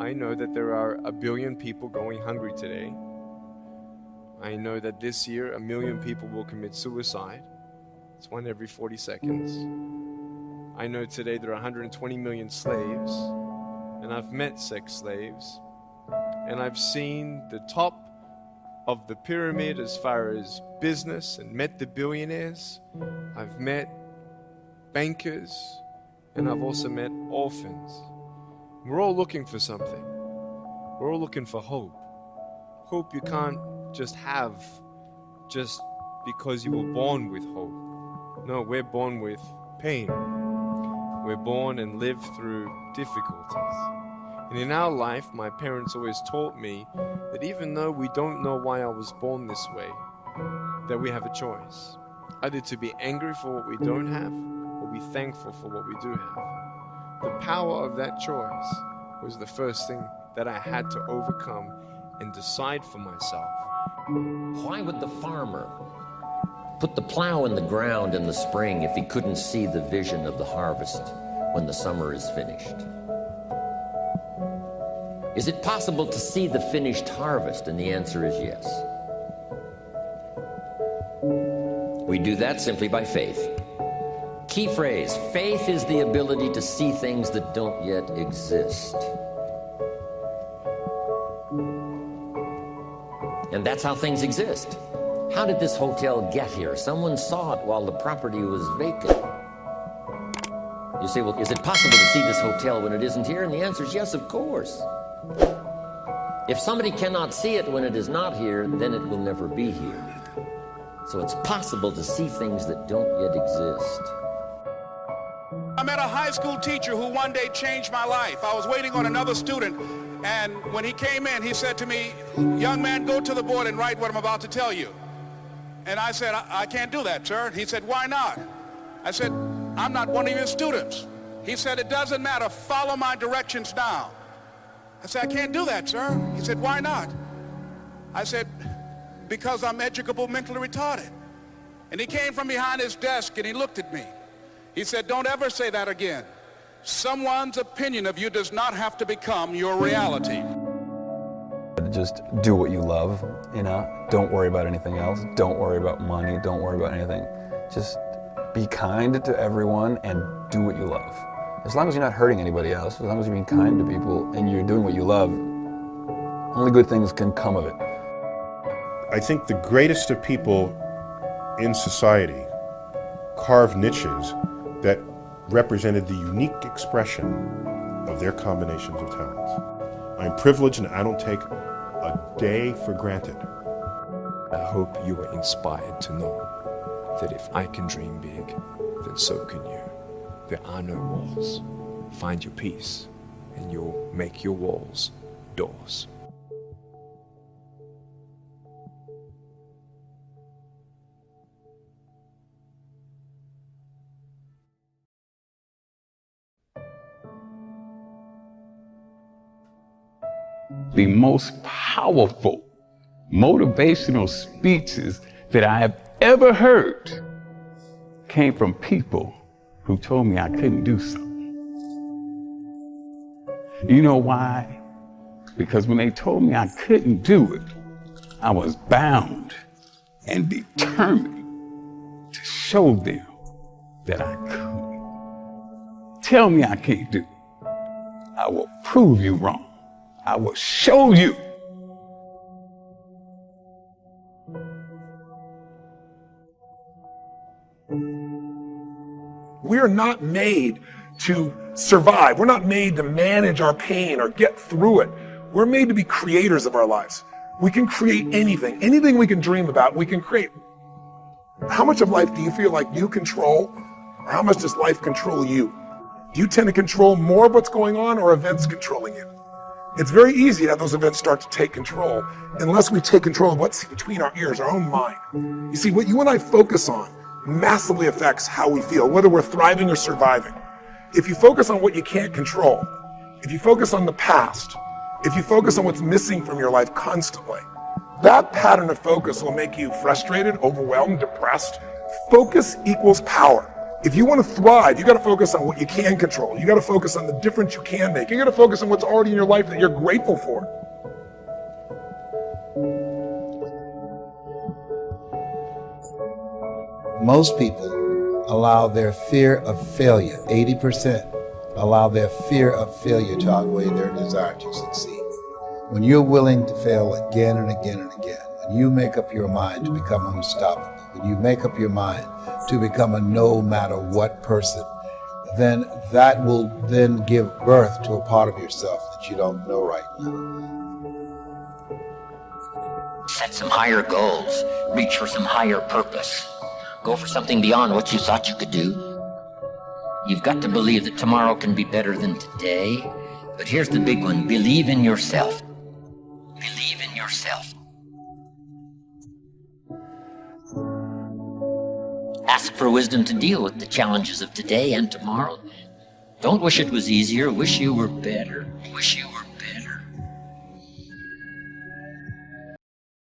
I know that there are 1 billion people going hungry today. I know that this year 1 million people will commit suicide. It's 1 every 40 seconds. I know today there are 120 million slaves, and I've met sex slaves, and I've seen the top of the pyramid as far as business and met the billionaires. I've met bankers, and I've also met orphans. We're all looking for something. We're all looking for hope. Hope you can't just have just because you were born with hope. No, we're born with pain. We're born and live through difficulties. And in our life, my parents always taught me that even though we don't know why I was born this way, that we have a choice. Either to be angry for what we don't have, or be thankful for what we do have. The power of that choice was the first thing that I had to overcome and decide for myself. Why would the farmer put the plow in the ground in the spring if he couldn't see the vision of the harvest when the summer is finished? Is it possible to see the finished harvest? And the answer is yes. We do that simply by faith. Key phrase, faith is the ability to see things that don't yet exist. And that's how things exist. How did this hotel get here? Someone saw it while the property was vacant. You say, well, is it possible to see this hotel when it isn't here? And the answer is yes, of course. If somebody cannot see it when it is not here, then it will never be here. So it's possible to see things that don't yet exist. I met a high school teacher who one day changed my life. I was waiting on another student, and when he came in, he said to me, "Young man, go to the board and write what I'm about to tell you." And I said, I can't do that, sir. He said, "Why not?" I said, "I'm not one of your students." He said, "It doesn't matter. Follow my directions now." I said, "I can't do that, sir." He said, "Why not?" I said, "Because I'm educable mentally retarded." And he came from behind his desk and he looked at me. He said, "Don't ever say that again. Someone's opinion of you does not have to become your reality." Just do what you love, you know? Don't worry about anything else. Don't worry about money. Don't worry about anything. Just be kind to everyone and do what you love. As long as you're not hurting anybody else, as long as you're being kind to people and you're doing what you love, only good things can come of it. I think the greatest of people in society carved niches that represented the unique expression of their combinations of talents. I'm privileged and I don't take a day for granted. I hope you are inspired to know that if I can dream big, then so can you. There are no walls. Find your peace, and you'll make your walls doors. The most powerful motivational speeches that I have ever heard came from people who told me I couldn't do something. You know why? Because when they told me I couldn't do it, I was bound and determined to show them that I could. Tell me I can't do it. I will prove you wrong. I will show you. We are not made to survive. We're not made to manage our pain or get through it. We're made to be creators of our lives. We can create anything. Anything we can dream about, we can create. How much of life do you feel like you control, or how much does life control you? Do you tend to control more of what's going on, or events controlling you? It's very easy to have those events start to take control unless we take control of what's between our ears, our own mind. You see, what you and I focus on massively affects how we feel, whether we're thriving or surviving. If you focus on what you can't control, if you focus on the past, if you focus on what's missing from your life constantly, that pattern of focus will make you frustrated, overwhelmed, depressed. Focus equals power. If you want to thrive, you got to focus on what you can control. You got to focus on the difference you can make. You got to focus on what's already in your life that you're grateful for. Most people allow their fear of failure, 80%, allow their fear of failure to outweigh their desire to succeed. When you're willing to fail again and again and again, when you make up your mind to become unstoppable, when you make up your mind to become a no matter what person, then that will then give birth to a part of yourself that you don't know right now. Set some higher goals. Reach for some higher purpose. Go for something beyond what you thought you could do. You've got to believe that tomorrow can be better than today. But here's the big one. Believe in yourself. Believe in yourself. Ask for wisdom to deal with the challenges of today and tomorrow. Don't wish it was easier. Wish you were better. Wish you